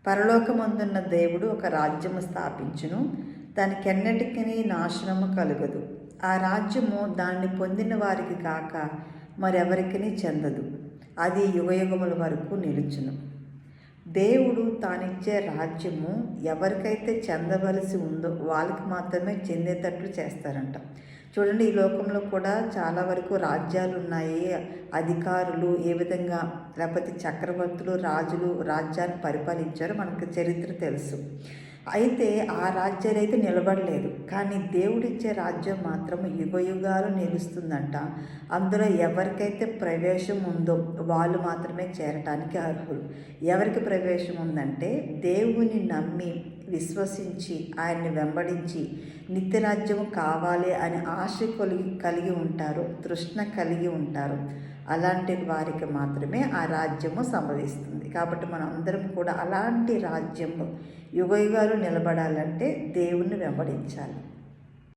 పరలోకమందున్న దేవుడు ఒక రాజ్యము స్థాపించును, దానికెన్నటికీ నాశనము కలుగదు. ఆ రాజ్యము దాన్ని పొందిన వారికి కాక మరెవరికి చెందదు. అది యుగయుగముల వరకు నిలుచును. దేవుడు తానిచ్చే రాజ్యము ఎవరికైతే చెందవలసి ఉందో వాళ్ళకి మాత్రమే చెందేటట్లు చేస్తారంట. చూడండి, ఈ లోకంలో కూడా చాలా వరకు రాజ్యాలు ఉన్నాయి. అధికారులు ఏ విధంగా, లేకపోతే చక్రవర్తులు, రాజులు రాజ్యాన్ని పరిపాలించారో మనకు చరిత్ర తెలుసు. అయితే ఆ రాజ్యాలు అయితే నిలబడలేదు, కానీ దేవుడిచ్చే రాజ్యం మాత్రం యుగయుగాలు నిలుస్తుందంట. అందులో ఎవరికైతే ప్రవేశం ఉందో వాళ్ళు మాత్రమే చేరటానికి అర్హులు. ఎవరికి ప్రవేశం ఉందంటే దేవుని నమ్మి విశ్వసించి ఆయన్ని వెంబడించి నిత్యరాజ్యము కావాలి అని ఆశ కలిగి ఉంటారు, తృష్ణ కలిగి ఉంటారు. అలాంటి వారికి మాత్రమే ఆ రాజ్యము సంభవిస్తుంది. కాబట్టి మనం అందరం కూడా అలాంటి రాజ్యంలో యుగయుగాలు నిలబడాలంటే దేవుణ్ణి వెంబడించాలి.